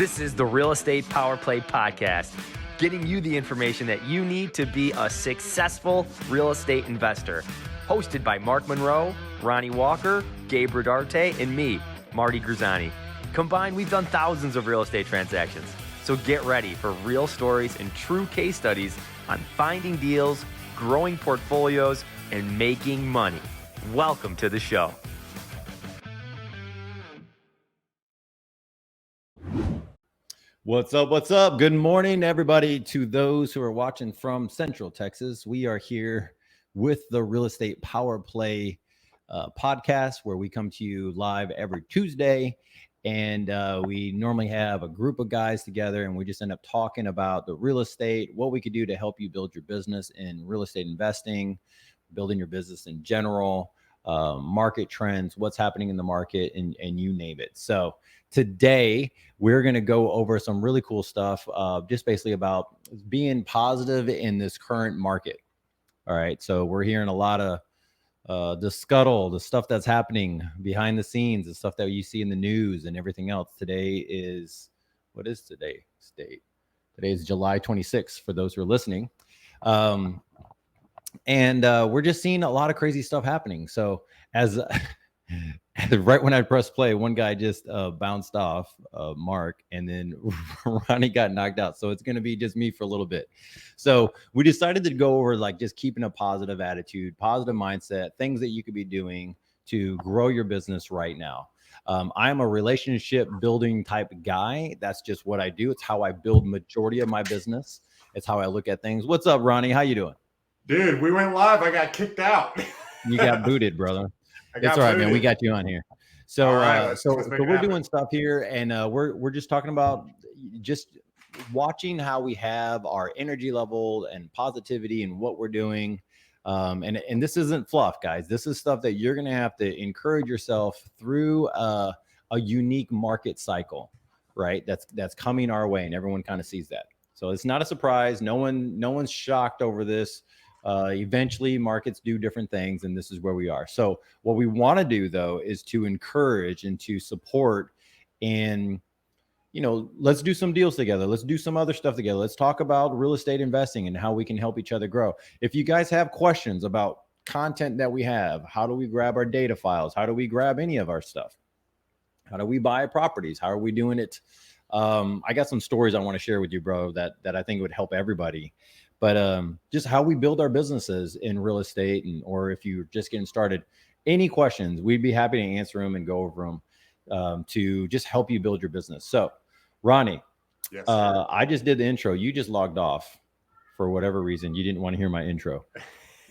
This is the Real Estate Power Play Podcast, getting you the information that you need to be a successful real estate investor. Hosted by Mark Monroe, Ronald Walker, Gabe Rodarte, and me, Marty Grizzanti. Combined, we've done thousands of real estate transactions. So get ready for real stories and true case studies on finding deals, growing portfolios, and making money. Welcome to the show. What's up? What's up? Good morning, everybody. To those who are watching from Central Texas, we are here with the Real Estate Power Play podcast, where we come to you live every Tuesday. And we normally have a group of guys together, and we just end up talking about the real estate, what we could do to help you build your business in real estate investing, building your business in general, market trends, what's happening in the market, and you name it. So today, we're going to go over some really cool stuff, just basically about being positive in this current market. All right. So we're hearing a lot of the scuttle, the stuff that's happening behind the scenes, the stuff that you see in the news and everything else. Today is, what is today's date? Today is July 26th for those who are listening. And we're just seeing a lot of crazy stuff happening. So as right when I pressed play, one guy just bounced off, Mark, and then Ronnie got knocked out. So it's going to be just me for a little bit. So we decided to go over like just keeping a positive attitude, positive mindset, things that you could be doing to grow your business right now. I'm a relationship building type guy. That's just what I do. It's how I build majority of my business. It's how I look at things. What's up, Ronnie? How you doing? Dude, we went live. I got kicked out. You got booted, brother. It's all right, man. We got you on here. So, right, so we're doing stuff here, and we're just talking about just watching how we have our energy level and positivity and what we're doing. And this isn't fluff, guys. This is stuff that you're going to have to encourage yourself through a unique market cycle, right? That's coming our way, and everyone kind of sees that. So it's not a surprise. No one's shocked over this. Eventually markets do different things, and this is where we are. So what we want to do, though, is to encourage and to support, and let's do some deals together. Let's do some other stuff together. Let's talk about real estate investing and how we can help each other grow. If you guys have questions about content that we have, how do we grab our data files? How do we grab any of our stuff? How do we buy properties? How are we doing it? I got some stories I want to share with you, bro, that I think would help everybody. But just how we build our businesses in real estate, or if you're just getting started, any questions, we'd be happy to answer them and go over them to just help you build your business. So, Ronnie, yes, I just did the intro. You just logged off for whatever reason. You didn't want to hear my intro.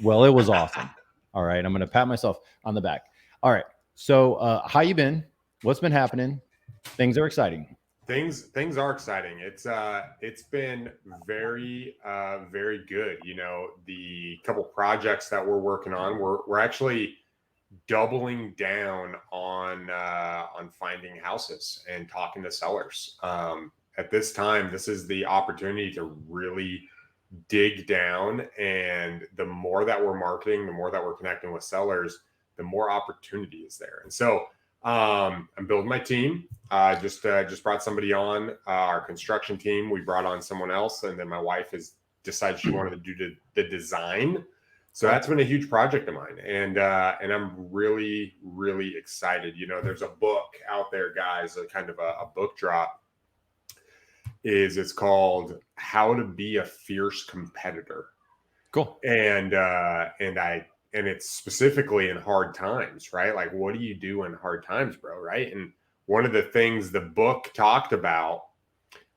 Well, it was awesome. All right. I'm going to pat myself on the back. All right. So how you been? What's been happening? Things are exciting. Things are exciting. It's been very very good. The couple projects that we're working on, we're actually doubling down on finding houses and talking to sellers. At this time, this is the opportunity to really dig down, and the more that we're marketing, the more that we're connecting with sellers, the more opportunity is there. And so I'm building my team. Just brought somebody on our construction team. We brought on someone else, and then my wife has decided she wanted to do the design. So that's been a huge project of mine, and I'm really, really excited. There's a book out there, guys, a kind of a book drop. It's called How to Be a Fierce Competitor. Cool. And it's specifically in hard times, right? Like, what do you do in hard times, bro? Right. And one of the things the book talked about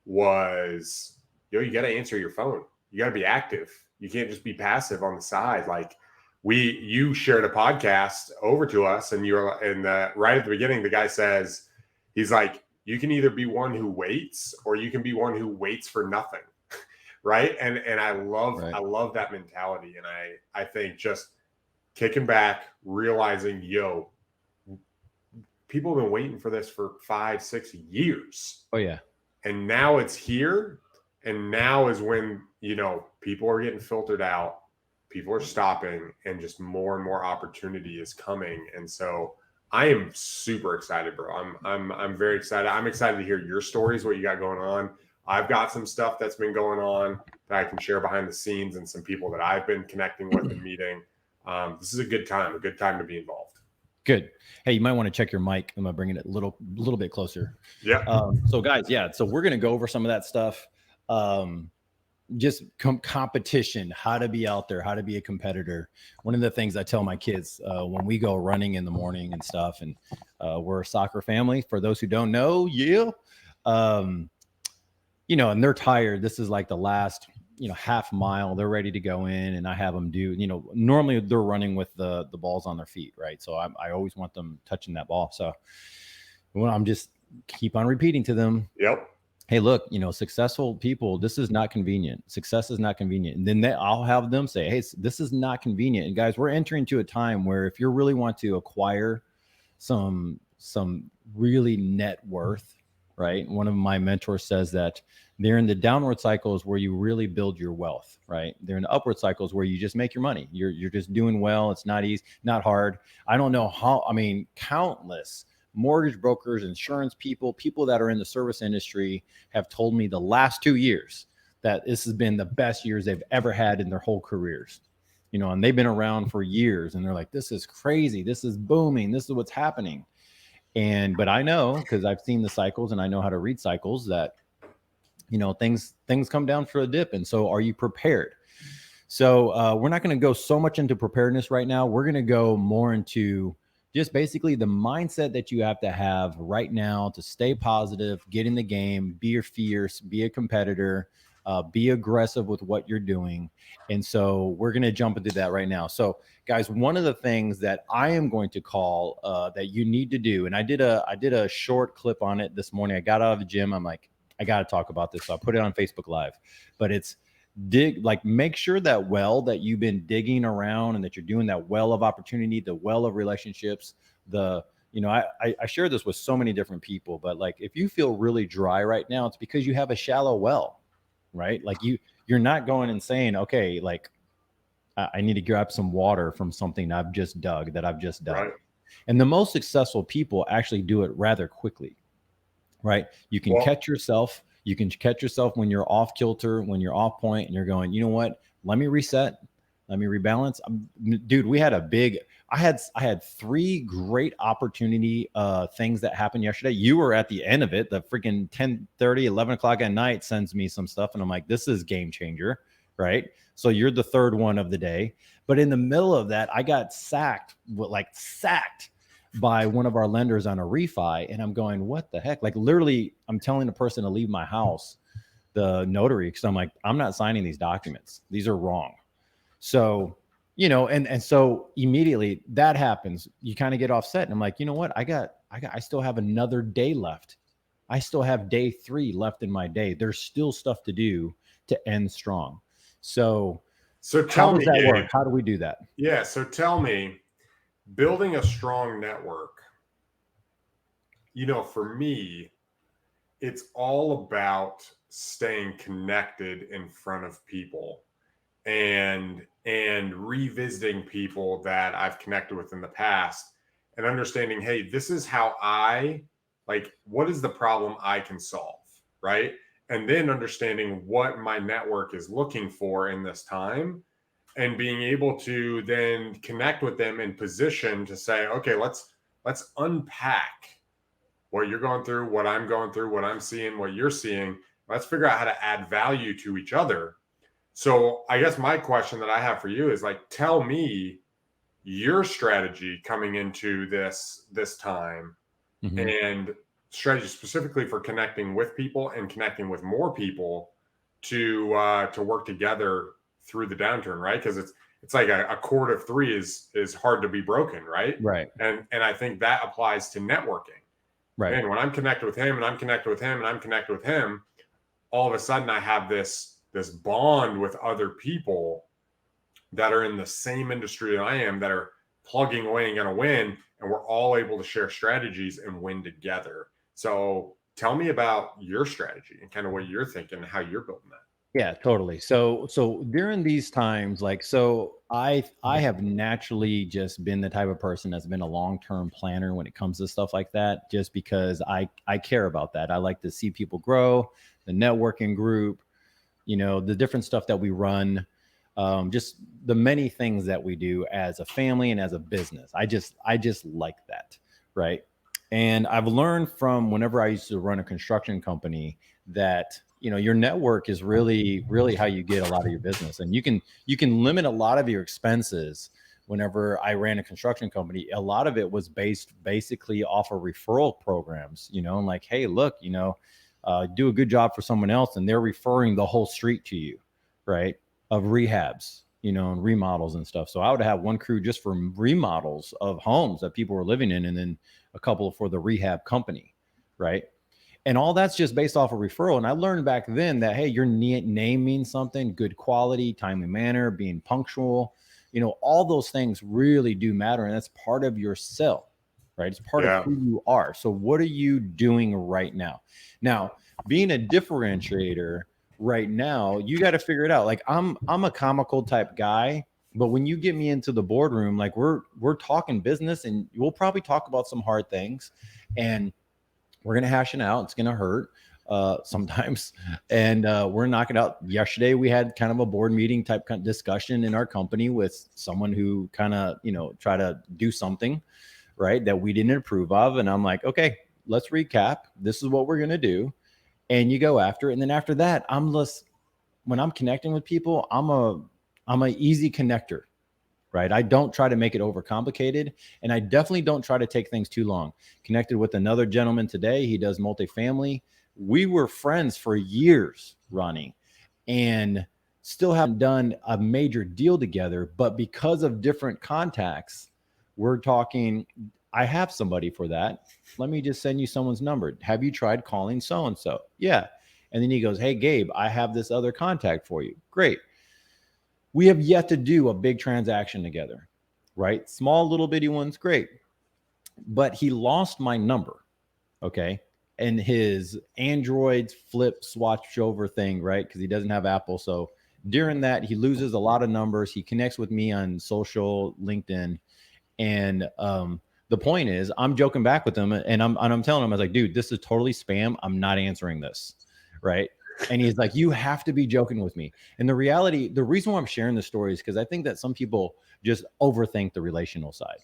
was, you got to answer your phone. You got to be active. You can't just be passive on the side. Like you shared a podcast over to us, and right at the beginning, the guy says, he's like, you can either be one who waits, or you can be one who waits for nothing. Right. And I love that mentality. And I think just kicking back, realizing, people have been waiting for this for 5-6 years. Oh yeah. And now it's here. And now is when, people are getting filtered out, people are stopping, and just more and more opportunity is coming. And so I am super excited, bro. I'm very excited. I'm excited to hear your stories, what you got going on. I've got some stuff that's been going on that I can share behind the scenes, and some people that I've been connecting with and meeting. This is a good time to be involved. Good. Hey, you might want to check your mic. I'm gonna bring it a little bit closer. Yeah. So guys, so we're gonna go over some of that stuff. Just competition, how to be out there, how to be a competitor. One of the things I tell my kids when we go running in the morning and stuff, and we're a soccer family. For those who don't know, and they're tired. This is like the last, half mile. They're ready to go in, and I have them do, normally they're running with the balls on their feet, right? So I always want them touching that ball. So I'm just keep on repeating to them. Yep. Hey, look, successful people, this is not convenient. Success is not convenient. And then I'll have them say, hey, this is not convenient. And guys, we're entering into a time where if you really want to acquire some really net worth, right? One of my mentors says that they're in the downward cycles where you really build your wealth, right? They're in the upward cycles where you just make your money. You're just doing well. It's not easy, not hard. I don't know how, countless mortgage brokers, insurance people that are in the service industry have told me the last 2 years that this has been the best years they've ever had in their whole careers, and they've been around for years, and they're like, this is crazy. This is booming. This is what's happening. But I know, because I've seen the cycles and I know how to read cycles, that, things come down for a dip. And so are you prepared? So we're not going to go so much into preparedness right now. We're going to go more into just basically the mindset that you have to have right now to stay positive, get in the game, be fierce, be a competitor, be aggressive with what you're doing. And so we're going to jump into that right now. So guys, one of the things that I am going to call that you need to do, and I did a short clip on it this morning. I got out of the gym. I'm like, I got to talk about this. So I put it on Facebook Live, but it's make sure that well that you've been digging around and that you're doing that well of opportunity, the well of relationships, I share this with so many different people, but like, if you feel really dry right now, it's because you have a shallow well, right? Like you're not going and saying, okay, like I need to grab some water from something I've just dug. Right. And the most successful people actually do it rather quickly, right? You can catch yourself. You can catch yourself when you're off kilter, when you're off point, and you're going, you know what? Let me reset. Let me rebalance. Dude, I had 3 great opportunity things that happened yesterday. You were at the end of it. The freaking 10:30, 11 o'clock at night sends me some stuff. And I'm like, this is game changer, right? So you're the third one of the day. But in the middle of that, I got sacked by one of our lenders on a refi. And I'm going, what the heck? Like literally, I'm telling the person to leave my house, the notary, because I'm like, I'm not signing these documents. These are wrong. So, and so immediately that happens. You kind of get offset. And I'm like, you know what? I still have another day left. I still have day 3 left in my day. There's still stuff to do to end strong. So tell me, that work? How do we do that? Yeah. So tell me, building a strong network, for me, it's all about staying connected in front of people and revisiting people that I've connected with in the past and understanding, hey, this is how what is the problem I can solve, right? And then understanding what my network is looking for in this time and being able to then connect with them in position to say, okay, let's unpack what you're going through, what I'm going through, what I'm seeing, what you're seeing. Let's figure out how to add value to each other. So I guess my question that I have for you is tell me your strategy coming into this time, and strategy specifically for connecting with people and connecting with more people to work together through the downturn, right? Because it's like a cord of 3 is hard to be broken, right? Right. And I think that applies to networking. Right. And when I'm connected with him and I'm connected with him and I'm connected with him, all of a sudden I have this bond with other people that are in the same industry that I am, that are plugging away and going to win. And we're all able to share strategies and win together. So tell me about your strategy and kind of what you're thinking and how you're building that. Yeah, totally. So during these times, like, so I have naturally just been the type of person that's been a long-term planner when it comes to stuff like that, just because I care about that. I like to see people grow, the networking group, the different stuff that we run, just the many things that we do as a family and as a business. I just like that, right? And I've learned from whenever I used to run a construction company that your network is really how you get a lot of your business, and you can limit a lot of your expenses. Whenever I ran a construction company, a lot of it was based basically off of referral programs, and like, hey, look, do a good job for someone else, and they're referring the whole street to you, right? Of rehabs, and remodels and stuff. So I would have one crew just for remodels of homes that people were living in, and then a couple for the rehab company, right? And all that's just based off of referral. And I learned back then that, hey, your name means something: good quality, timely manner, being punctual. All those things really do matter, and that's part of your sell, right? It's part of who you are. So what are you doing right now? Now, being a differentiator right now, you got to figure it out. Like, I'm a comical type guy, but when you get me into the boardroom, like, we're talking business, and we'll probably talk about some hard things, and we're gonna hash it out. It's gonna hurt sometimes, and we're knocking out. Yesterday, we had kind of a board meeting type discussion in our company with someone who kind of try to do something right that we didn't approve of, and I'm like, okay, let's recap. This is what we're gonna do, and you go after it. And then after that, when I'm connecting with people, I'm a easy connector, right? I don't try to make it overcomplicated, and I definitely don't try to take things too long. Connected with another gentleman today. He does multifamily. We were friends for years, Ronnie, and still haven't done a major deal together. But because of different contacts, we're talking. I have somebody for that. Let me just send you someone's number. Have you tried calling so-and-so? Yeah. And then he goes, hey, Gabe, I have this other contact for you. Great. We have yet to do a big transaction together, right? Small little bitty ones, great. But he lost my number, okay? And his Android flip swatch over thing, right? Because he doesn't have Apple. So during that, he loses a lot of numbers. He connects with me on social, LinkedIn. And the point is, I'm joking back with him, and I'm telling him, I was like, dude, this is totally spam. I'm not answering this, right? And he's like, you have to be joking with me. And the reality, the reason why I'm sharing this story is because I think that some people just overthink the relational side.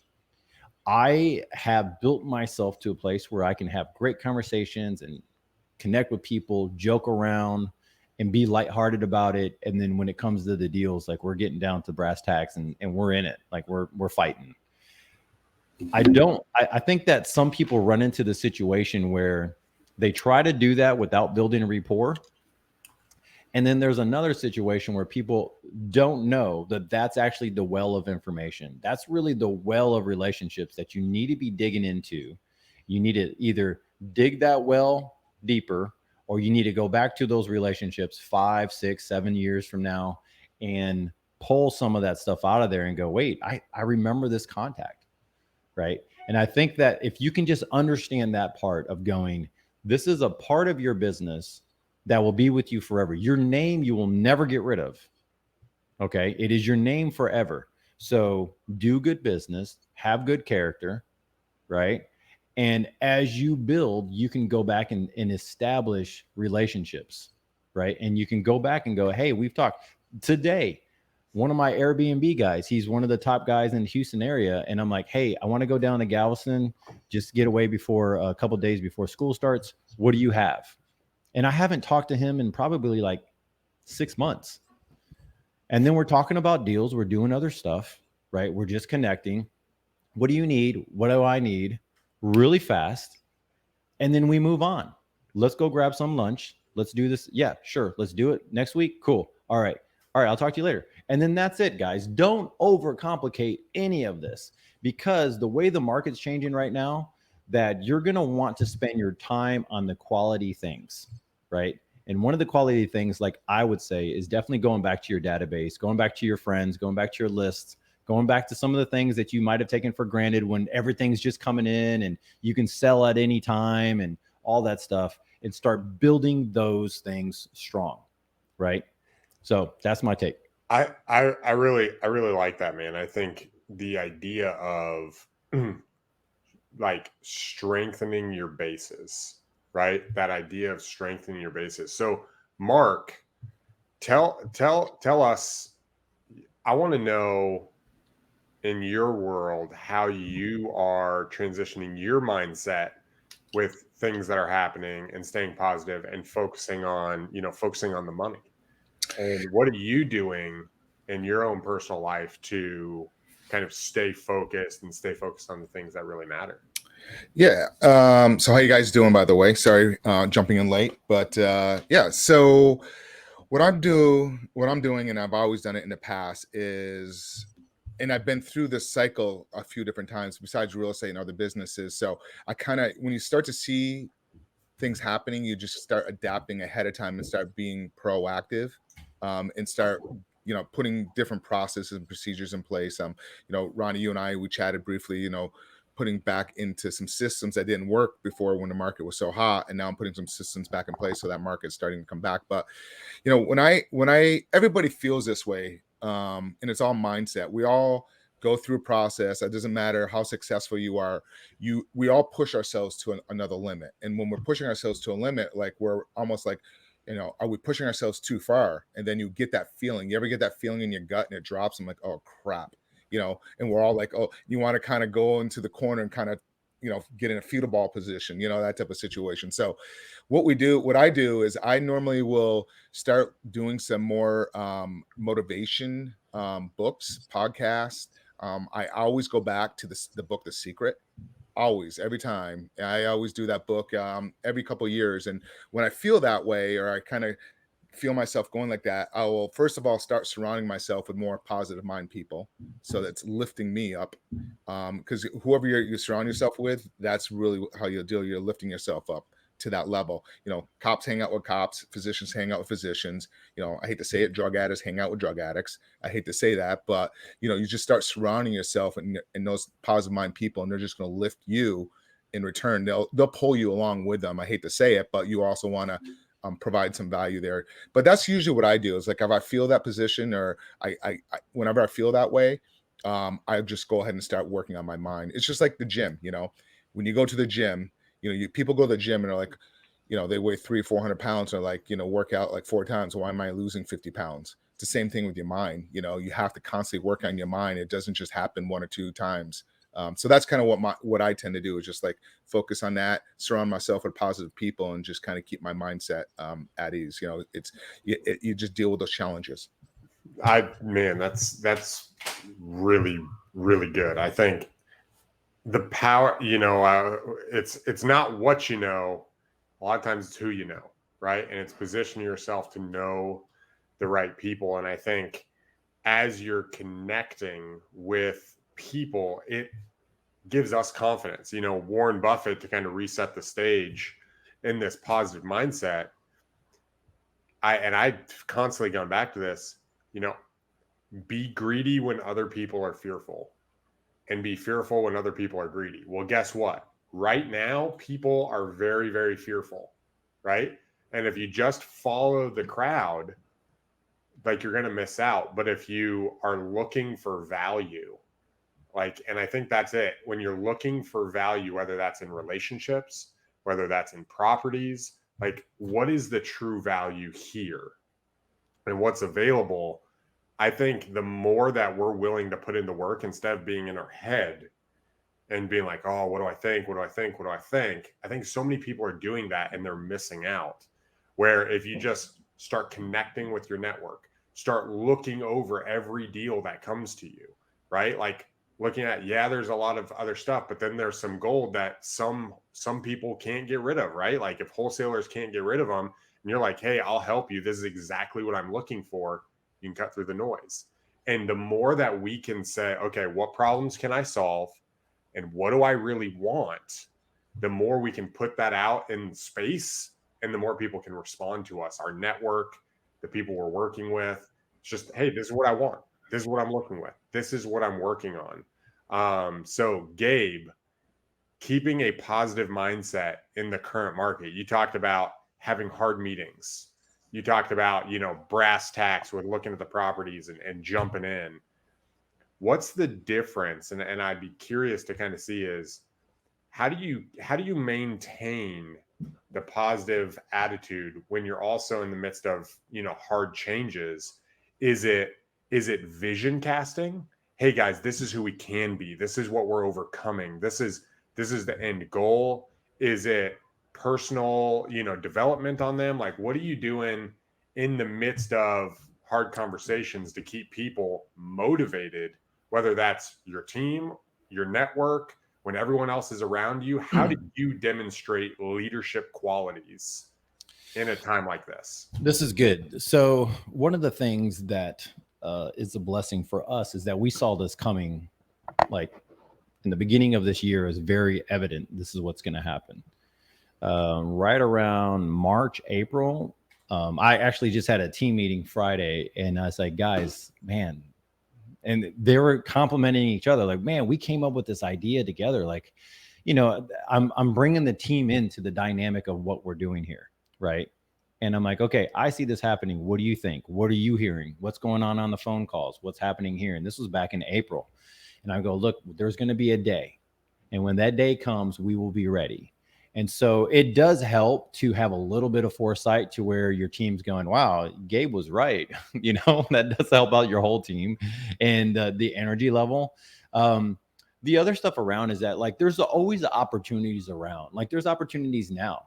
I have built myself to a place where I can have great conversations and connect with people, joke around, and be lighthearted about it. And then when it comes to the deals, like, we're getting down to brass tacks, and we're in it. Like, we're fighting. I think that some people run into the situation where they try to do that without building a rapport. And then there's another situation where people don't know that that's actually the well of information. That's really the well of relationships that you need to be digging into. You need to either dig that well deeper, or you need to go back to those relationships 5, 6, 7 years from now and pull some of that stuff out of there and go, wait, I remember this contact, right? And I think that if you can just understand that part of going, this is a part of your business that will be with you forever. Your name, you will never get rid of. Okay. It is your name forever. So do good business, have good character, right? And as you build, you can go back and establish relationships, right? And you can go back and go, hey, we've talked today. One of my Airbnb guys, he's one of the top guys in the Houston area. And I'm like, hey, I want to go down to Galveston, just get away before a couple of days before school starts. What do you have? And I haven't talked to him in probably like 6 months. And then we're talking about deals. We're doing other stuff, right? We're just connecting. What do you need? What do I need? Really fast. And then we move on. Let's go grab some lunch. Let's do this. Yeah, sure. Let's do it next week. Cool. All right. I'll talk to you later. And then that's it, guys. Don't overcomplicate any of this, because the way the market's changing right now, that you're going to want to spend your time on the quality things, right? And one of the quality things, like I would say, is definitely going back to your database, going back to your friends, going back to your lists, going back to some of the things that you might have taken for granted when everything's just coming in and you can sell at any time and all that stuff, and start building those things strong, right? So that's my take. I really like that, man. I think the idea of like strengthening your bases, right? That idea of strengthening your bases. So, Mark, tell us. I want to know in your world how you are transitioning your mindset with things that are happening and staying positive and focusing on the money. And what are you doing in your own personal life to kind of stay focused on the things that really matter? Yeah. So how you guys doing, by the way? Sorry, jumping in late, but yeah. So what I'm doing, and I've always done it in the past, is, and I've been through this cycle a few different times besides real estate and other businesses. So I kind of, when you start to see things happening, you just start adapting ahead of time and start being proactive, and start, putting different processes and procedures in place. Ronnie, you and I, we chatted briefly, putting back into some systems that didn't work before when the market was so hot, and now I'm putting some systems back in place so that market's starting to come back. But when I everybody feels this way, and it's all mindset. We all go through a process. It doesn't matter how successful you are. We all push ourselves to another limit. And when we're pushing ourselves to a limit, like, we're almost like, are we pushing ourselves too far? And then you get that feeling. You ever get that feeling in your gut and it drops? I'm like, oh crap, and we're all like, oh, you want to kind of go into the corner and kind of, get in a fetal ball position, that type of situation. So what I do is I normally will start doing some more motivation books, podcasts. I always go back to the book, The Secret. Always, every time. I always do that book every couple of years. And when I feel that way, or I kind of feel myself going like that, I will first of all start surrounding myself with more positive mind people, so that's lifting me up. Because whoever you surround yourself with, that's really how you'll deal. You're lifting yourself up to that level. Cops hang out with cops, physicians hang out with physicians. I hate to say it, drug addicts hang out with drug addicts. I hate to say that, but you just start surrounding yourself and those positive mind people, and they're just going to lift you in return. They'll pull you along with them. I hate to say it, but you also want to provide some value there. But that's usually what I do. Is like, if I feel that position, or I whenever I feel that way, I just go ahead and start working on my mind. It's just like the gym. When you go to the gym, people go to the gym and are like, they weigh 300-400 pounds, and like, work out like 4 times. Why am I losing 50 pounds? It's the same thing with your mind. You have to constantly work on your mind. It doesn't just happen 1 or 2 times. So that's kind of what I tend to do, is just like focus on that, surround myself with positive people, and just kind of keep my mindset at ease. You just deal with those challenges. That's really, really good. I think the power, it's not what you know. A lot of times it's who you know, right? And it's positioning yourself to know the right people. And I think as you're connecting with people, it gives us confidence. Warren Buffett, to kind of reset the stage in this positive mindset. I've constantly gone back to this, be greedy when other people are fearful, and be fearful when other people are greedy. Well, guess what? Right now, people are very, very fearful, right? And if you just follow the crowd, like, you're going to miss out. But if you are looking for value, and I think that's it. When you're looking for value, whether that's in relationships, whether that's in properties, like, what is the true value here and what's available? I think the more that we're willing to put in the work, instead of being in our head and being like, oh, what do I think? What do I think? What do I think? I think so many people are doing that, and they're missing out. Where if you just start connecting with your network, start looking over every deal that comes to you, right? Like, looking at, there's a lot of other stuff, but then there's some gold that some people can't get rid of, right? Like, if wholesalers can't get rid of them, and you're like, hey, I'll help you. This is exactly what I'm looking for. You can cut through the noise. And the more that we can say, okay, what problems can I solve? And what do I really want? The more we can put that out in space, and the more people can respond to us, our network, the people we're working with. It's just, hey, this is what I want. This is what I'm looking with. This is what I'm working on. So Gabe, keeping a positive mindset in the current market, you talked about having hard meetings, you talked about, brass tacks with looking at the properties and jumping in. What's the difference? And I'd be curious to kind of see is how do you maintain the positive attitude when you're also in the midst of, hard changes? Is it vision casting? Hey guys, this is who we can be. This is what we're overcoming. This is the end goal. Is it personal, development on them? Like, what are you doing in the midst of hard conversations to keep people motivated, whether that's your team, your network, when everyone else is around you? How do you demonstrate leadership qualities in a time like this? This is good. So one of the things that is a blessing for us is that we saw this coming, like in the beginning of this year, is very evident. This is what's going to happen. Right around March, April, I actually just had a team meeting Friday, and I was like, guys, man, and they were complimenting each other, like, man, we came up with this idea together. Like, I'm bringing the team into the dynamic of what we're doing here, right? And I'm like, okay, I see this happening. What do you think? What are you hearing? What's going on the phone calls? What's happening here? And this was back in April. And I go, look, there's going to be a day. And when that day comes, we will be ready. And so it does help to have a little bit of foresight to where your team's going, wow, Gabe was right. That does help out your whole team and the energy level. The other stuff around is that, like, there's always opportunities around. Like, there's opportunities now,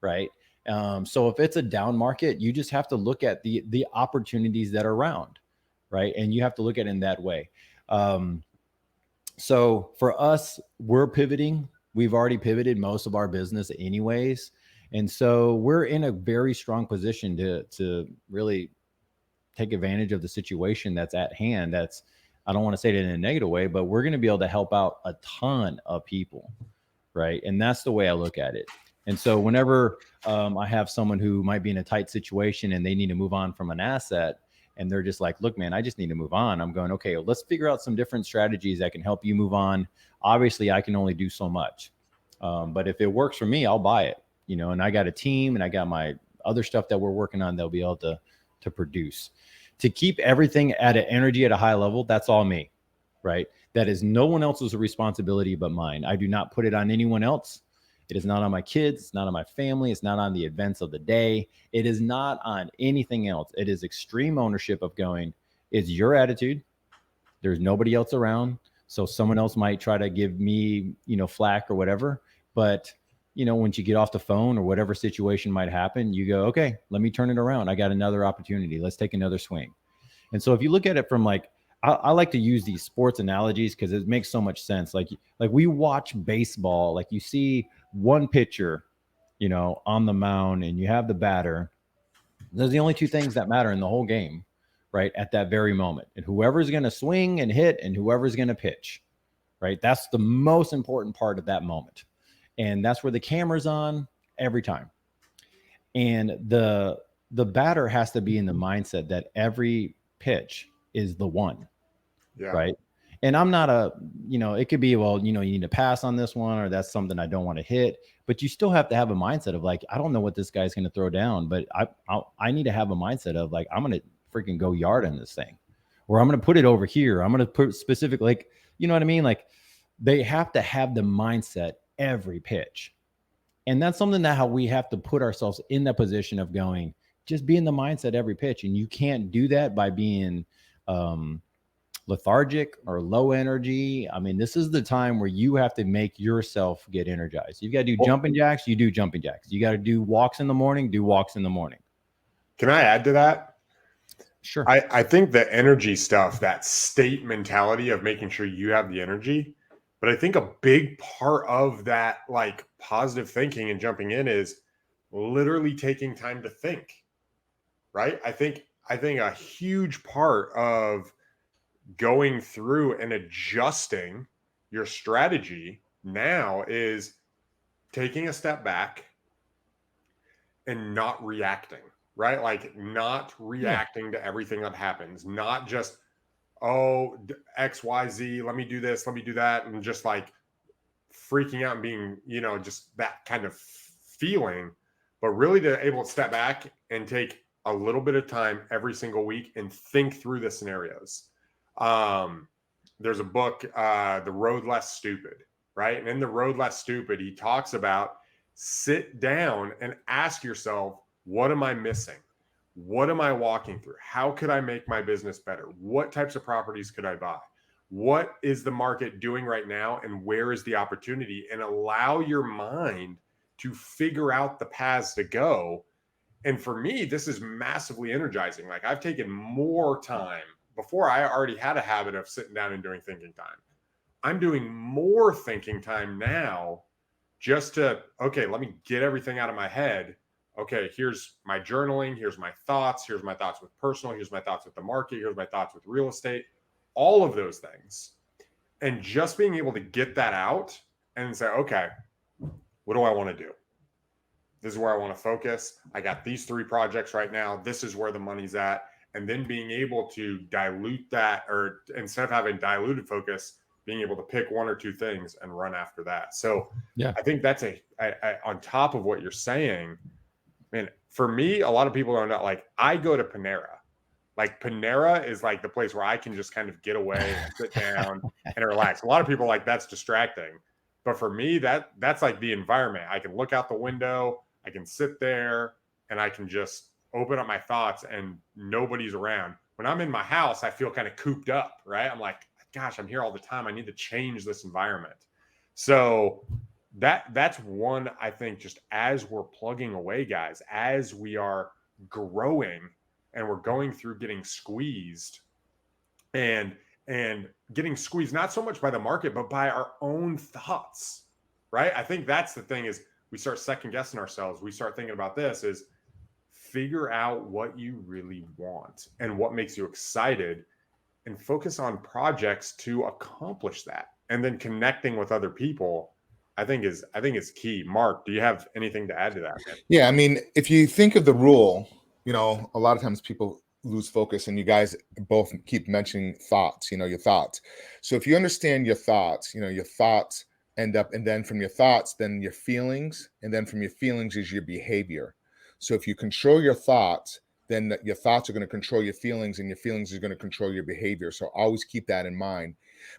right? So if it's a down market, you just have to look at the opportunities that are around, right? And you have to look at it in that way. So for us, we're pivoting. We've already pivoted most of our business anyways. And so we're in a very strong position to really take advantage of the situation that's at hand. I don't want to say it in a negative way, but we're going to be able to help out a ton of people, right? And that's the way I look at it. And so whenever I have someone who might be in a tight situation and they need to move on from an asset, and they're just like, look, man, I just need to move on. I'm going, okay, well, let's figure out some different strategies that can help you move on. Obviously, I can only do so much. But if it works for me, I'll buy it, and I got a team and I got my other stuff that we're working on that'll be able to produce. To keep everything at an energy at a high level, that's all me, right? That is no one else's responsibility but mine. I do not put it on anyone else. It is not on my kids. It's not on my family. It's not on the events of the day. It is not on anything else. It is extreme ownership of going, it's your attitude. There's nobody else around. So someone else might try to give me, flack or whatever. But, once you get off the phone or whatever situation might happen, you go, okay, let me turn it around. I got another opportunity. Let's take another swing. And so if you look at it from I like to use these sports analogies because it makes so much sense. Like we watch baseball, like you see one pitcher, on the mound, and you have the batter. Those are the only two things that matter in the whole game, right? At that very moment. And whoever's going to swing and hit and whoever's going to pitch, right? That's the most important part of that moment. And that's where the camera's on every time. And the batter has to be in the mindset that every pitch is the one. Yeah. Right. And I'm not it could be, well, you need to pass on this one, or that's something I don't want to hit, but you still have to have a mindset of like, I don't know what this guy's going to throw down, but I need to have a mindset of like, I'm going to freaking go yard on this thing, or I'm going to put it over here. I'm going to put specific, like, you know what I mean? Like they have to have the mindset every pitch. And that's something that how we have to put ourselves in that position of going, just be in the mindset every pitch. And you can't do that by being, lethargic or low energy. I mean, this is the time where you have to make yourself get energized. You've got to do jumping jacks, you do jumping jacks. You got to do walks in the morning, do walks in the morning. Can I add to that? Sure. I think the energy stuff, that state mentality of making sure you have the energy, but I think a big part of that, like positive thinking and jumping in, is literally taking time to think, right? I think a huge part of going through and adjusting your strategy now is taking a step back and not reacting, right? Like not reacting to everything that happens, not just, oh, X, Y, Z, let me do this, let me do that. And just like freaking out and being, just that kind of feeling, but really to able to step back and take a little bit of time every single week and think through the scenarios. There's a book, The Road Less Stupid, right? And in The Road Less Stupid, he talks about sit down and ask yourself, what am I missing? What am I walking through? How could I make my business better? What types of properties could I buy? What is the market doing right now? And where is the opportunity? And allow your mind to figure out the paths to go. And for me, this is massively energizing. Like I've taken more time before. I already had a habit of sitting down and doing thinking time. I'm doing more thinking time now just to, okay, let me get everything out of my head. Okay, here's my journaling. Here's my thoughts. Here's my thoughts with personal. Here's my thoughts with the market. Here's my thoughts with real estate, all of those things. And just being able to get that out and say, okay, what do I want to do? This is where I want to focus. I got these 3 projects right now. This is where the money's at. And then being able to dilute that, or instead of having diluted focus, being able to pick 1 or 2 things and run after that. So yeah, I think that's on top of what you're saying. Man, for me, a lot of people don't know, like I go to Panera. Like Panera is like the place where I can just kind of get away and sit down and relax. A lot of people like that's distracting. But for me, that's like the environment. I can look out the window, I can sit there, and I can just open up my thoughts and nobody's around. When I'm in my house, I feel kind of cooped up, right? I'm like, gosh, I'm here all the time. I need to change this environment. So that's one, I think, just as we're plugging away, guys, as we are growing and we're going through getting squeezed and getting squeezed, not so much by the market, but by our own thoughts, right? I think that's the thing is we start second guessing ourselves. We start thinking about this is figure out what you really want and what makes you excited and focus on projects to accomplish that. And then connecting with other people, I think is key. Mark, do you have anything to add to that? Yeah. I mean, if you think of the rule, a lot of times people lose focus, and you guys both keep mentioning thoughts, your thoughts. So if you understand your thoughts, your thoughts end up, and then from your thoughts, then your feelings, and then from your feelings is your behavior. So if you control your thoughts, then your thoughts are going to control your feelings, and your feelings are going to control your behavior. So always keep that in mind.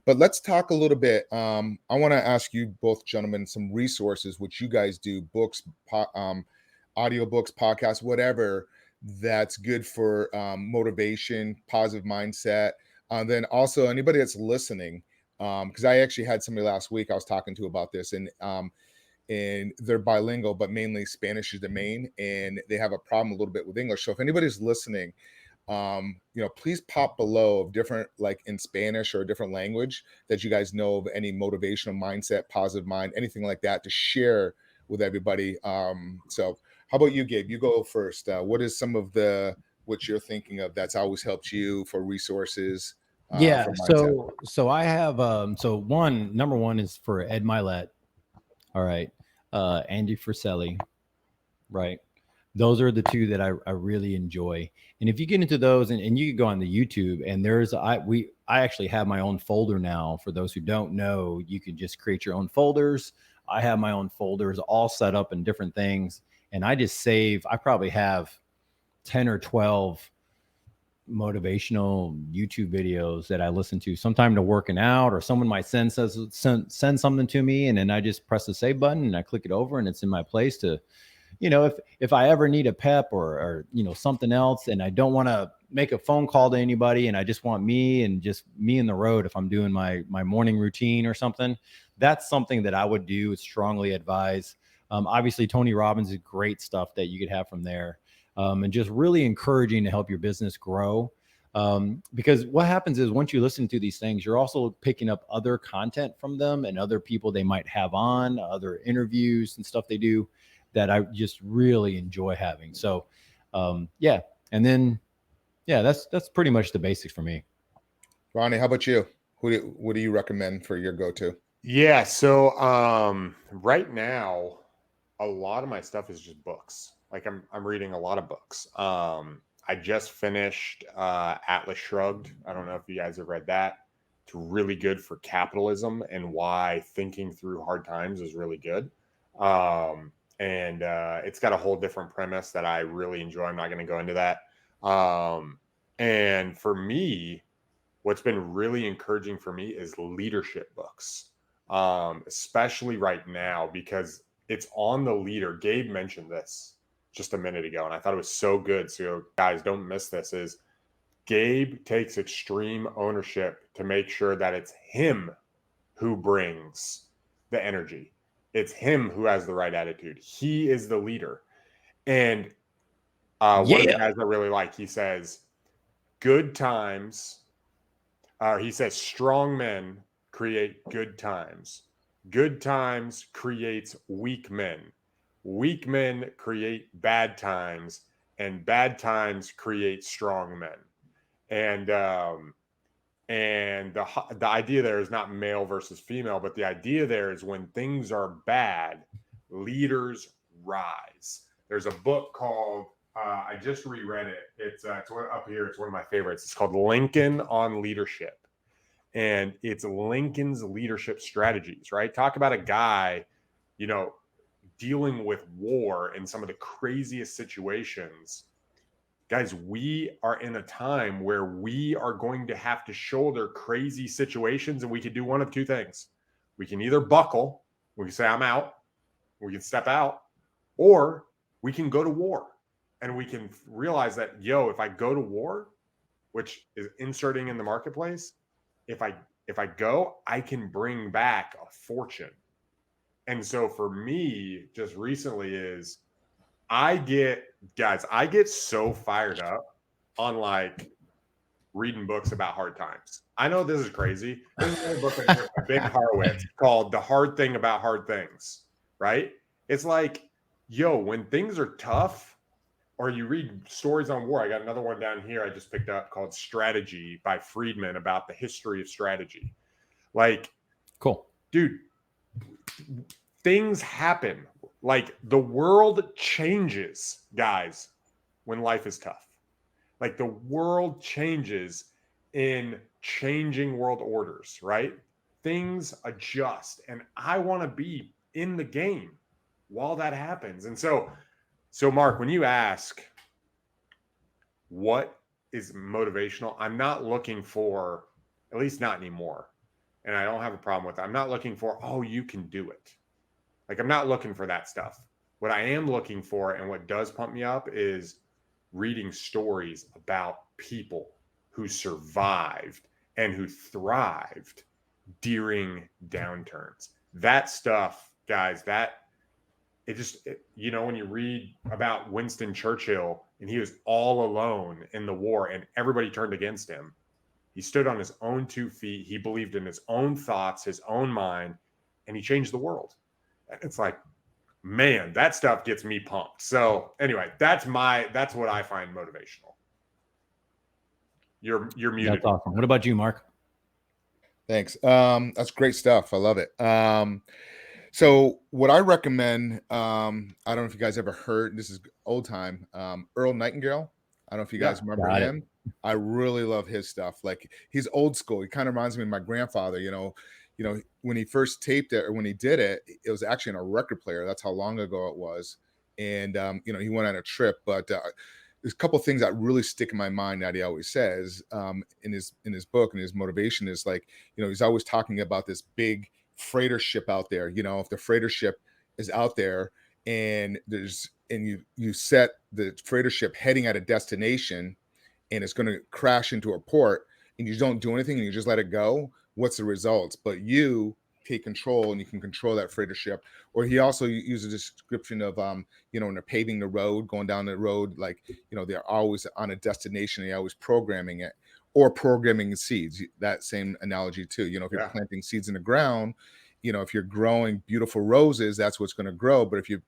But let's talk a little bit. I want to ask you both gentlemen some resources, which you guys do, books, audiobooks, podcasts, whatever, that's good for motivation, positive mindset. Then also anybody that's listening, because I actually had somebody last week I was talking to about this, and they're bilingual, but mainly Spanish is the main, and they have a problem a little bit with English. So if anybody's listening, please pop below of different, like in Spanish or a different language that you guys know of, any motivational mindset, positive mind, anything like that to share with everybody. So how about you, Gabe? You go first. What is some of what you're thinking of that's always helped you for resources? Yeah. So I have, number one is for Ed Milet. All right. Andy Friselli. Right. Those are the 2 that I really enjoy. And if you get into those and you can go on the YouTube, and I actually have my own folder now. For those who don't know, you can just create your own folders. I have my own folders all set up in different things. And I just save, I probably have 10 or 12 motivational YouTube videos that I listen to sometime to working out, or someone might send something to me. And then I just press the save button and I click it over, and it's in my place to, if I ever need a pep or something else, and I don't want to make a phone call to anybody, and I just want me and the road, if I'm doing my morning routine or something, that's something that I would do. Strongly advise. Obviously, Tony Robbins is great stuff that you could have from there, and just really encouraging to help your business grow. Because what happens is once you listen to these things, you're also picking up other content from them and other people they might have on, other interviews and stuff they do that I just really enjoy having. So, yeah. And then, yeah, that's pretty much the basics for me. Ronnie, how about you? What do you recommend for your go-to? Yeah. So, right now, a lot of my stuff is just books. Like I'm reading a lot of books. I just finished Atlas Shrugged. I don't know if you guys have read that. It's really good for capitalism and why thinking through hard times is really good. and it's got a whole different premise that I really enjoy. I'm not going to go into that. And for me, what's been really encouraging for me is leadership books, especially right now, because it's on the leader. Gabe mentioned this just a minute ago, and I thought it was so good. So guys, don't miss this. Is Gabe takes extreme ownership to make sure that it's him who brings the energy. It's him who has the right attitude. He is the leader. And one of the guys I really like, he says, good times, he says, strong men create good times. Good times creates weak men. Weak men create bad times, and bad times create strong men. And the idea there is not male versus female, but the idea there is when things are bad, leaders rise. There's a book called I just reread it. It's up here. It's one of my favorites. It's called Lincoln on Leadership, and it's Lincoln's leadership strategies. Right, talk about a guy, dealing with war and some of the craziest situations. Guys, we are in a time where we are going to have to shoulder crazy situations, and we can do one of two things. We can either buckle, we can say, I'm out, we can step out, or we can go to war. And we can realize that, if I go to war, which is inserting in the marketplace, if I go, I can bring back a fortune. And so for me, just recently is I get so fired up on like reading books about hard times. I know this is crazy. There's another book by Big Horowitz called The Hard Thing About Hard Things, right? It's like, when things are tough, or you read stories on war. I got another one down here I just picked up called Strategy by Friedman about the history of strategy. Like, cool. Dude, things happen. Like, the world changes, guys, when life is tough. Like, the world changes in changing world orders, right? Things adjust, and I want to be in the game while that happens. And so Mark, when you ask what is motivational, I'm not looking for, at least not anymore, and I don't have a problem with it. I'm not looking for, you can do it. Like, I'm not looking for that stuff. What I am looking for, and what does pump me up, is reading stories about people who survived and who thrived during downturns. That stuff, guys, when you read about Winston Churchill and he was all alone in the war and everybody turned against him, he stood on his own 2 feet. He believed in his own thoughts, his own mind, and he changed the world. It's like, man, that stuff gets me pumped. So anyway, that's what I find motivational. You're muted. That's awesome. What about you, Mark? Thanks. That's great stuff. I love it. So what I recommend, I don't know if you guys ever heard, this is old time, Earl Nightingale. I don't know if you guys remember him. I really love his stuff. Like, he's old school. He kind of reminds me of my grandfather, when he first taped it, or when he did it, it was actually in a record player. That's how long ago it was. And, he went on a trip, but there's a couple of things that really stick in my mind that he always says in his book, and his motivation is like, he's always talking about this big freighter ship out there. If the freighter ship is out there and you set the freighter ship heading at a destination and it's going to crash into a port, and you don't do anything and you just let it go, what's the results? But you take control, and you can control that freighter ship. Or he also uses a description of when they're paving the road, going down the road, like, they're always on a destination, they're always programming it. Or programming seeds, that same analogy too. If you're planting seeds in the ground, if you're growing beautiful roses, that's what's going to grow. But if you're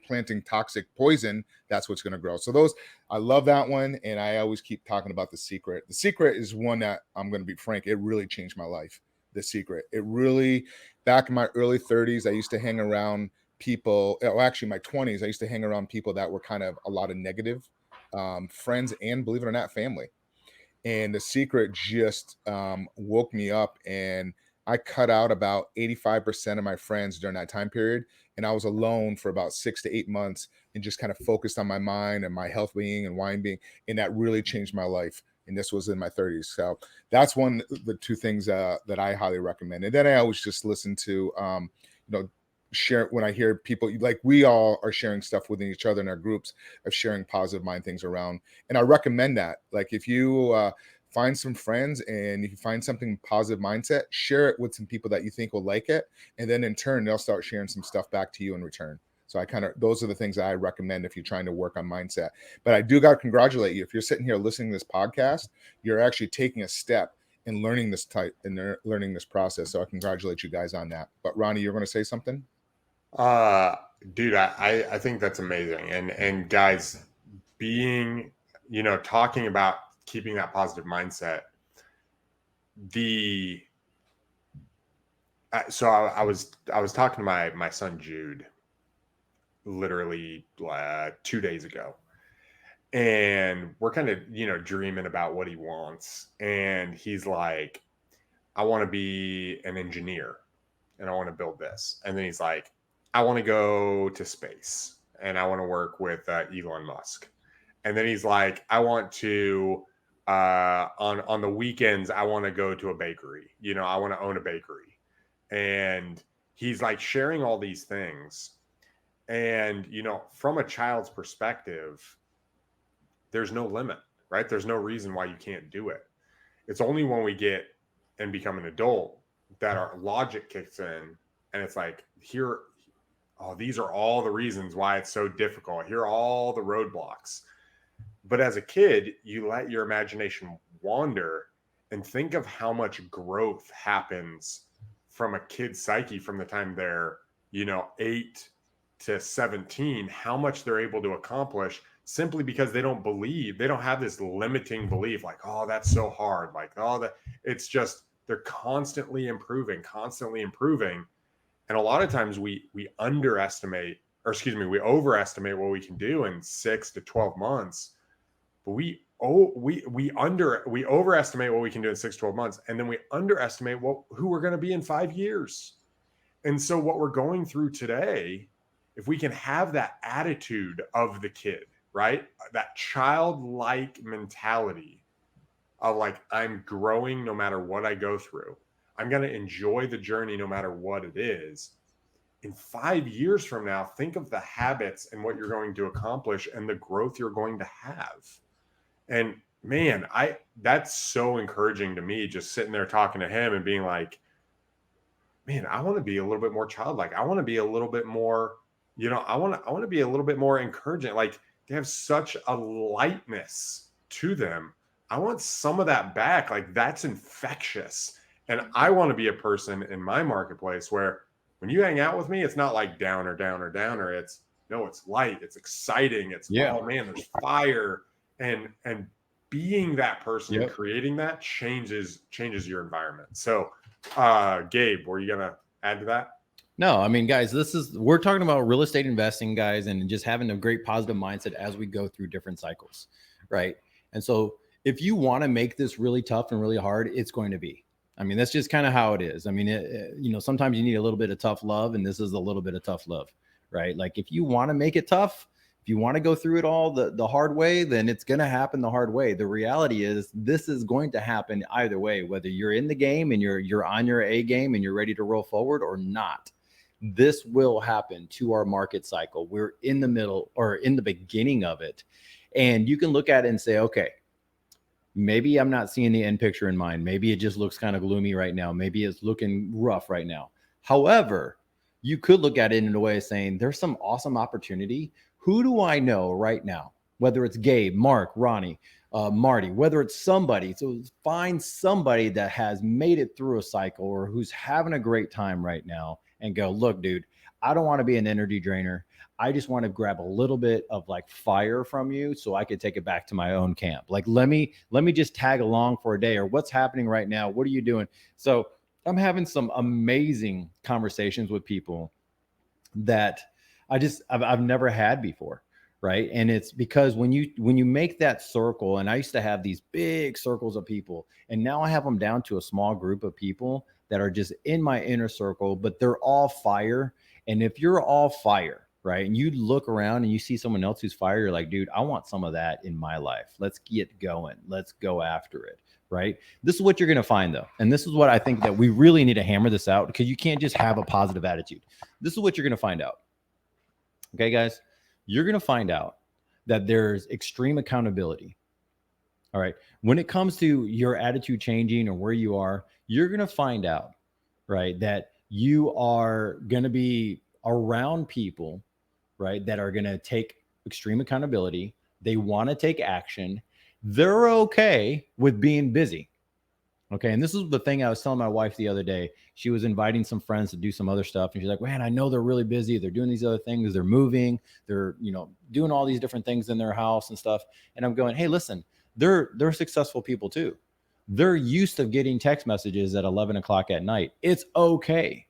planting toxic poison, that's what's going to grow. So I love that one. And I always keep talking about The Secret. The Secret is one that, I'm going to be frank, it really changed my life. The Secret. It really, back in my early 30s, I used to hang around people, actually my 20s, I used to hang around people that were kind of a lot of negative friends, and believe it or not, family. And The Secret just woke me up, and I cut out about 85% of my friends during that time period. and I was alone for about 6 to 8 months and just kind of focused on my mind and my health being and wine being, and that really changed my life. And this was in my 30s. So that's one of the two things that I highly recommend. And then I always just listen to, share when I hear people like we all are sharing stuff within each other in our groups of sharing positive mind things around. And I recommend that. Like if you find some friends and if you find something positive mindset, share it with some people that you think will like it. And then in turn, they'll start sharing some stuff back to you in return. So those are the things that I recommend if you're trying to work on mindset. But I do got to congratulate you. If you're sitting here listening to this podcast, you're actually taking a step in learning this learning this process. So I congratulate you guys on that. But Ronnie, you're going to say something? Dude, I think that's amazing. And guys, being, talking about keeping that positive mindset, so I was talking to my son, Jude, literally 2 days ago, and we're kind of, dreaming about what he wants. And he's like, I want to be an engineer and I want to build this. And then he's like, I want to go to space and I want to work with Elon Musk. And then he's like, I want to, on the weekends, I want to go to a bakery. I want to own a bakery. And he's like sharing all these things. And, from a child's perspective, there's no limit, right? There's no reason why you can't do it. It's only when we get and become an adult that our logic kicks in. And it's like, these are all the reasons why it's so difficult. Here are all the roadblocks. But as a kid, you let your imagination wander and think of how much growth happens from a kid's psyche from the time they're, 8 to 17, how much they're able to accomplish simply because they don't have this limiting belief like, oh, that's so hard. Like, it's just, they're constantly improving. And a lot of times we overestimate what we can do in 6 to 12 months, but we overestimate what we can do in 6 to 12 months. And then we underestimate who we're going to be in 5 years. And so what we're going through today, if we can have that attitude of the kid, right? That childlike mentality of like, I'm growing no matter what I go through. I'm going to enjoy the journey no matter what it is. In 5 years from now, think of the habits and what you're going to accomplish and the growth you're going to have. And man, that's so encouraging to me, just sitting there talking to him and being like, man, I want to be a little bit more childlike. I want to be a little bit more, I want to be a little bit more encouraging. Like they have such a lightness to them. I want some of that back. Like that's infectious. And I want to be a person in my marketplace where when you hang out with me, it's not like downer. It's light. It's exciting. It's, oh man, there's fire. And being that person and creating that changes your environment. So, Gabe, were you going to add to that? No, I mean, guys, we're talking about real estate investing, guys, and just having a great positive mindset as we go through different cycles, right? And so if you want to make this really tough and really hard, it's going to be. I mean, that's just kind of how it is. I mean, sometimes you need a little bit of tough love, and this is a little bit of tough love, right? Like if you want to make it tough, if you want to go through it all the hard way, then it's going to happen the hard way. The reality is this is going to happen either way, whether you're in the game and you're on your A game and you're ready to roll forward or not. This will happen to our market cycle. We're in the middle or in the beginning of it. And you can look at it and say, okay, maybe I'm not seeing the end picture in mind. Maybe it just looks kind of gloomy right now. Maybe it's looking rough right now. However, you could look at it in a way of saying there's some awesome opportunity. Who do I know right now? Whether it's Gabe, Mark, Ronnie, Marty, whether it's somebody. So find somebody that has made it through a cycle or who's having a great time right now and go, look, dude, I don't want to be an energy drainer. I just want to grab a little bit of like fire from you so I could take it back to my own camp. Like, let me just tag along for a day, or what's happening right now? What are you doing? So I'm having some amazing conversations with people that I've never had before. Right. And it's because when you make that circle, and I used to have these big circles of people, and now I have them down to a small group of people that are just in my inner circle, but they're all fire. And if you're all fire, right, and you look around and you see someone else who's fire, you're like, dude, I want some of that in my life. Let's get going. Let's go after it, right? This is what you're going to find, though. And this is what I think that we really need to hammer this out, because you can't just have a positive attitude. This is what you're going to find out. Okay, guys, you're going to find out that there's extreme accountability. All right. When it comes to your attitude changing or where you are, you're going to find out, right, that you are going to be around people, right, that are going to take extreme accountability. They want to take action. They're okay with being busy. Okay. And this is the thing I was telling my wife the other day. She was inviting some friends to do some other stuff. And she's like, man, I know they're really busy. They're doing these other things. They're moving. They're, doing all these different things in their house and stuff. And I'm going, hey, listen, they're successful people too. They're used to getting text messages at 11 o'clock at night. It's okay.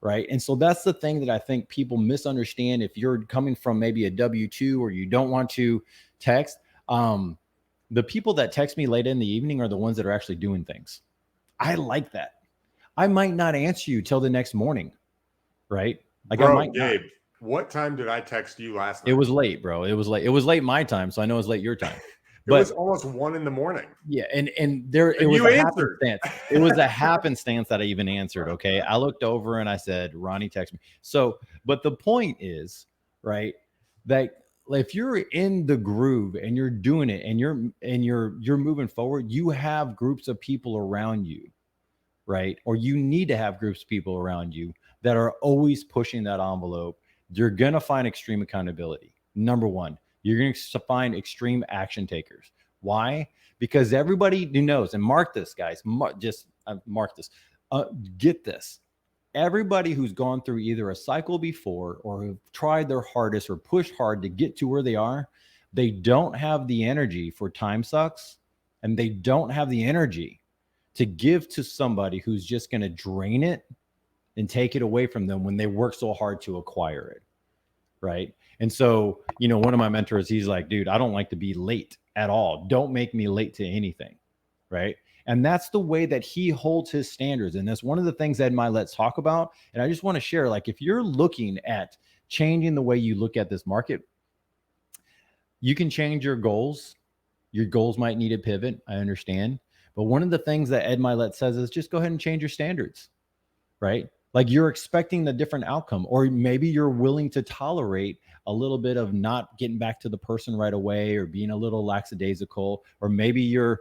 Right. And so that's the thing that I think people misunderstand. If you're coming from maybe a W-2 or you don't want to text, the people that text me late in the evening are the ones that are actually doing things. I like that. I might not answer you till the next morning. Right. Like, bro, Gabe, what time did I text you last night? It was late, bro. It was late. It was late my time. So I know it's late your time. It was almost 1 a.m. Yeah, and it was a happenstance. It was a happenstance that I even answered. Okay, I looked over and I said, "Ronnie, text me." So, but the point is, right, that if you're in the groove and you're doing it and you're moving forward, you have groups of people around you, right? Or you need to have groups of people around you that are always pushing that envelope. You're gonna find extreme accountability. Number one. You're going to find extreme action takers. Why? Because everybody who knows, and mark this, guys, mark this, get this. Everybody who's gone through either a cycle before or have tried their hardest or pushed hard to get to where they are, they don't have the energy for time sucks, and they don't have the energy to give to somebody who's just going to drain it and take it away from them when they work so hard to acquire it. Right. And so, one of my mentors, he's like, dude, I don't like to be late at all. Don't make me late to anything. Right. And that's the way that he holds his standards. And that's one of the things that Let's talk about. And I just want to share, like, if you're looking at changing the way you look at this market, you can change your goals. Your goals might need a pivot. I understand. But one of the things that Ed Milet says is just go ahead and change your standards. Right. Like, you're expecting a different outcome, or maybe you're willing to tolerate a little bit of not getting back to the person right away, or being a little lackadaisical, or maybe you're,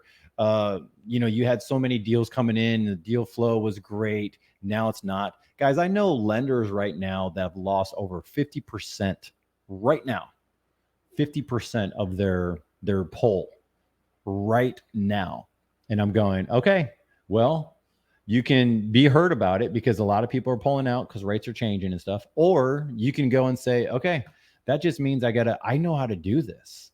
you had so many deals coming in, the deal flow was great. Now it's not. Guys, I know lenders right now that have lost over 50% right now, 50% of their pull right now. And I'm going, okay, well, you can be hurt about it because a lot of people are pulling out because rates are changing and stuff. Or you can go and say, okay, that just means I know how to do this.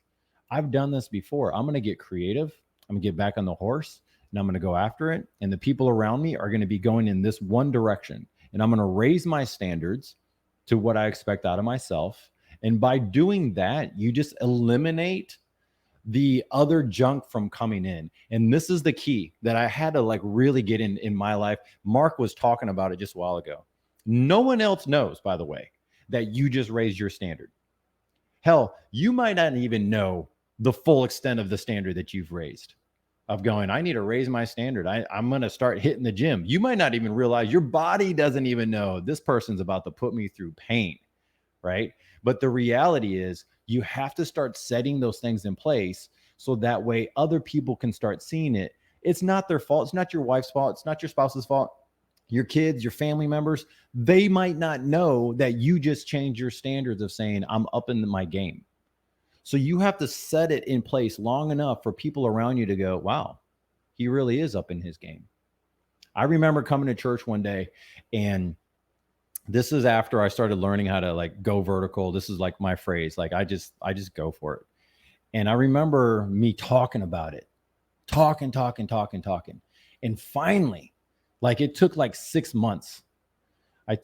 I've done this before. I'm going to get creative. I'm going to get back on the horse and I'm going to go after it. And the people around me are going to be going in this one direction. And I'm going to raise my standards to what I expect out of myself. And by doing that, you just eliminate the other junk from coming in. And this is the key that I had to really get in my life. Mark was talking about it just a while ago. No one else knows, by the way, that you just raised your standard. Hell, you might not even know the full extent of the standard that you've raised. Of going, I need to raise my standard. I'm going to start hitting the gym. You might not even realize, your body doesn't even know, this person's about to put me through pain, right? But the reality is, you have to start setting those things in place so that way other people can start seeing it. It's not their fault. It's not your wife's fault. It's not your spouse's fault. Your kids, your family members, they might not know that you just changed your standards of saying, I'm up in my game. So you have to set it in place long enough for people around you to go, wow, he really is up in his game. I remember coming to church one day, and this is after I started learning how to go vertical. This is my phrase. I just go for it. And I remember me talking about it, talking. And finally, it took 6 months. I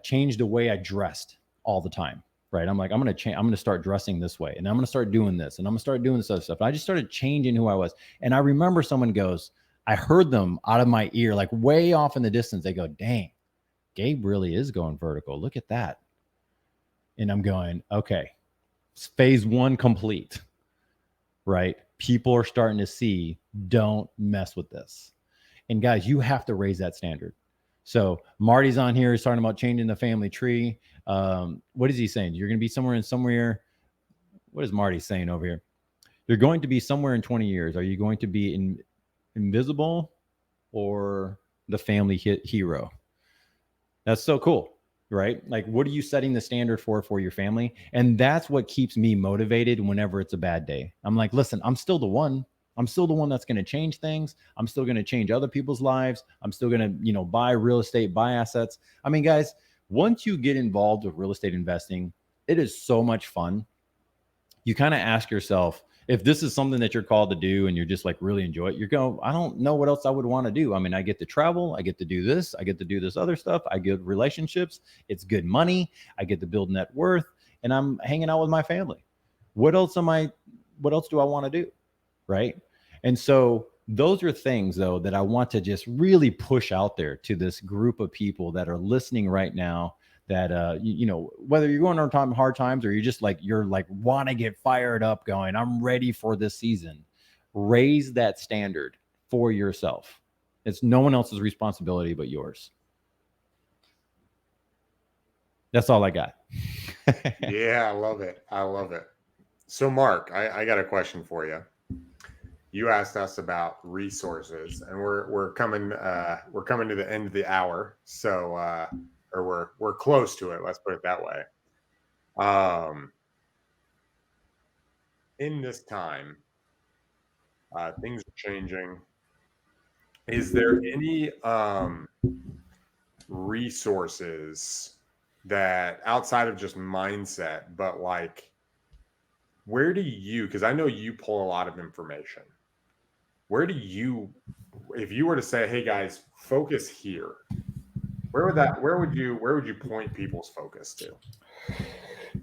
changed the way I dressed all the time. Right. I'm I'm going to change. I'm going to start dressing this way, and I'm going to start doing this, and I'm going to start doing this other stuff. And I just started changing who I was. And I remember someone goes, I heard them out of my ear, way off in the distance. They go, dang, Gabe really is going vertical. Look at that. And I'm going, okay, phase 1 complete, right? People are starting to see, don't mess with this. And guys, you have to raise that standard. So Marty's on here. He's talking about changing the family tree. What is he saying? You're going to be somewhere. What is Marty saying over here? You're going to be somewhere in 20 years. Are you going to be invisible or the family hero? That's so cool, right? Like, what are you setting the standard for your family? And that's what keeps me motivated whenever it's a bad day. I'm like, listen, I'm still the one that's going to change things. I'm still going to change other people's lives. I'm still going to, buy real estate, buy assets. I mean, guys, once you get involved with real estate investing, it is so much fun. You kind of ask yourself, if this is something that you're called to do and you're just like really enjoy it, you're going, I don't know what else I would want to do. I mean, I get to travel, I get to do this, I get to do this other stuff, I get relationships, it's good money, I get to build net worth, and I'm hanging out with my family. What else do I want to do? Right? And so those are things, though, that I want to just really push out there to this group of people that are listening right now, that whether you're going on hard times or you're like want to get fired up going, I'm ready for this season. Raise that standard for yourself. It's no one else's responsibility but yours. That's all I got. Yeah, I love it. So Mark, I got a question for you. You asked us about resources, and we're coming to the end of the hour. So or we're close to it. Let's put it that way. In this time, things are changing. Is there any resources that outside of just mindset, but like, where do you, because I know you pull a lot of information. Where do you, if you were to say, hey guys, focus here, where would you point people's focus to?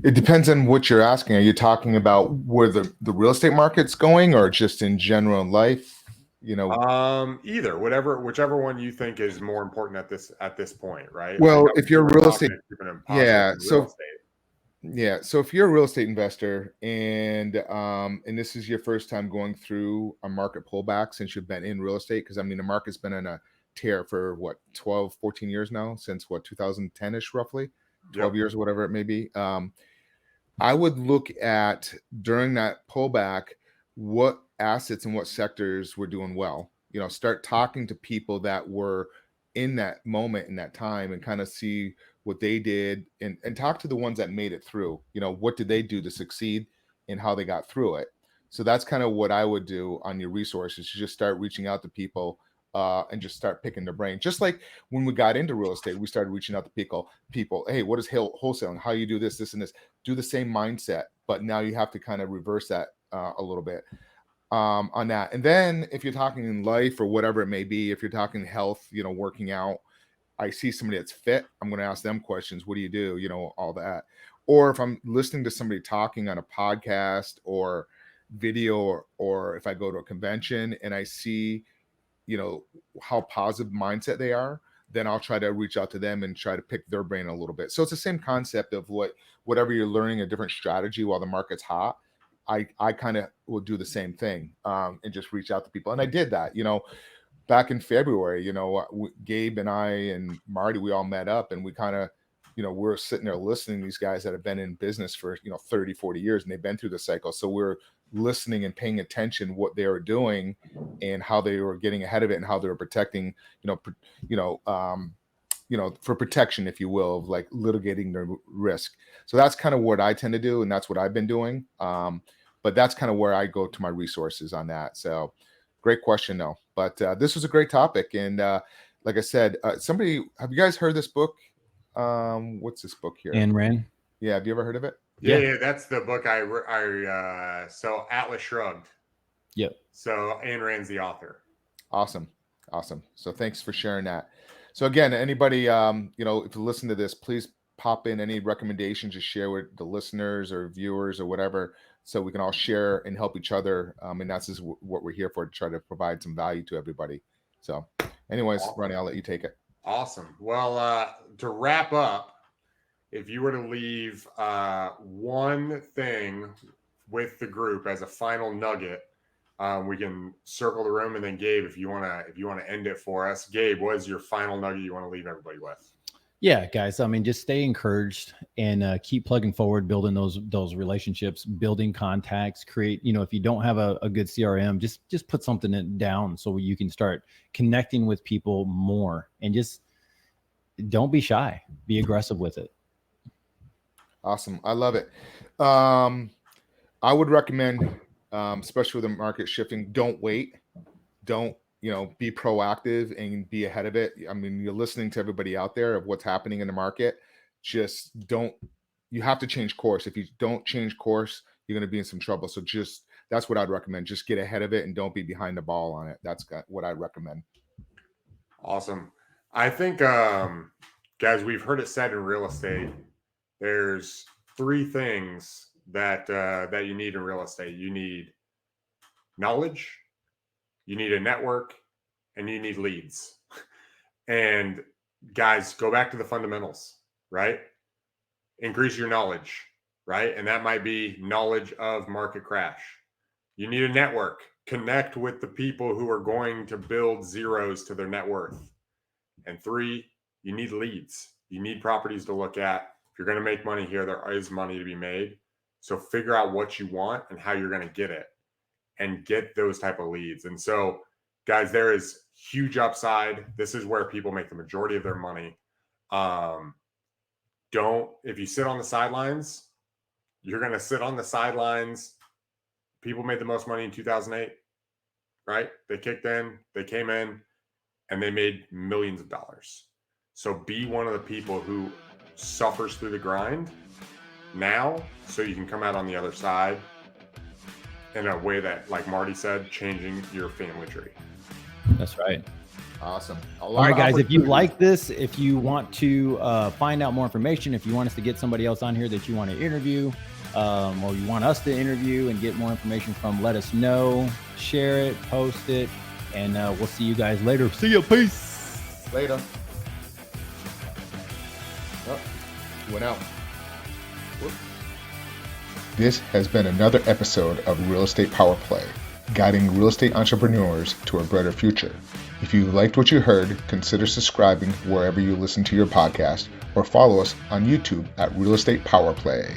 It depends on what you're asking. Are you talking about where the real estate market's going, or just in general in life? Either, whichever one you think is more important at this point, right? Well, if you're real estate, so if you're a real estate investor and this is your first time going through a market pullback since you've been in real estate, because I mean the market's been in a tear for 12, 14 years now, since 2010-ish, roughly 12 years, whatever it may be. I would look at, during that pullback, what assets and what sectors were doing well. Start talking to people that were in that moment, in that time, and kind of see what they did, and talk to the ones that made it through. What did they do to succeed and how they got through it. So that's kind of what I would do on your resources. You just start reaching out to people and just start picking their brain. Just like when we got into real estate, we started reaching out to people. Hey, what is wholesaling? How you do this, and this? Do the same mindset, but now you have to kind of reverse that a little bit on that. And then if you're talking in life or whatever it may be, if you're talking health, working out, I see somebody that's fit, I'm going to ask them questions. What do you do? All that. Or if I'm listening to somebody talking on a podcast or video, or if I go to a convention and I see how positive mindset they are, then I'll try to reach out to them and try to pick their brain a little bit. So it's the same concept of whatever you're learning, a different strategy while the market's hot. I kind of will do the same thing and just reach out to people. And I did that, back in February. Gabe and I and Marty, we all met up, and we kind of, we're sitting there listening to these guys that have been in business for 30, 40 years, and they've been through the cycle. So we're listening and paying attention what they were doing and how they were getting ahead of it, and how they were protecting, for protection, if you will, of like litigating their risk. So that's kind of what I tend to do, and that's what I've been doing. But that's kind of where I go to my resources on that. So great question, though. But this was a great topic, and like I said, have you guys heard this book? What's this book here? Ayn Rand. Yeah, have you ever heard of it? Yeah, that's the book so Atlas Shrugged. Yep. So Ayn Rand's the author. Awesome. So thanks for sharing that. So again, anybody, if you listen to this, please pop in any recommendations to share with the listeners or viewers or whatever, so we can all share and help each other. And that's just what we're here for, to try to provide some value to everybody. So anyways, awesome. Ronnie, I'll let you take it. Awesome. Well, to wrap up, if you were to leave one thing with the group as a final nugget, we can circle the room, and then Gabe, if you want to end it for us, Gabe, what is your final nugget you want to leave everybody with? Yeah, guys. I mean, just stay encouraged and keep plugging forward, building those relationships, building contacts, create, if you don't have a good CRM, just put something down so you can start connecting with people more, and just don't be shy, be aggressive with it. Awesome. I love it. I would recommend, especially with the market shifting, don't wait. Don't, be proactive and be ahead of it. I mean, you're listening to everybody out there of what's happening in the market. You have to change course. If you don't change course, you're going to be in some trouble. So that's what I'd recommend. Just get ahead of it and don't be behind the ball on it. That's what I'd recommend. Awesome. I think, guys, we've heard it said in real estate, there's 3 things that you need in real estate. You need knowledge, you need a network, and you need leads. And guys, go back to the fundamentals, right? Increase your knowledge, right? And that might be knowledge of market crash. You need a network. Connect with the people who are going to build zeros to their net worth. And 3, you need leads. You need properties to look at. If you're going to make money here, there is money to be made. So figure out what you want and how you're going to get it, and get those type of leads. And so, guys, there is huge upside. This is where people make the majority of their money. If you sit on the sidelines, you're going to sit on the sidelines. People made the most money in 2008, right? They kicked in, they came in, and they made millions of dollars. So be one of the people who suffers through the grind now, so you can come out on the other side in a way that, like Marty said, changing your family tree. That's right. Awesome. All right, guys, if you like this, if you want to find out more information, if you want us to get somebody else on here that you want to interview, or you want us to interview and get more information from, let us know, share it, post it, and we'll see you guys later. See you. Peace. Later. Oh, went out. Whoop. This has been another episode of Real Estate Power Play, guiding real estate entrepreneurs to a brighter future. If you liked what you heard, consider subscribing wherever you listen to your podcast, or follow us on YouTube at Real Estate Power Play.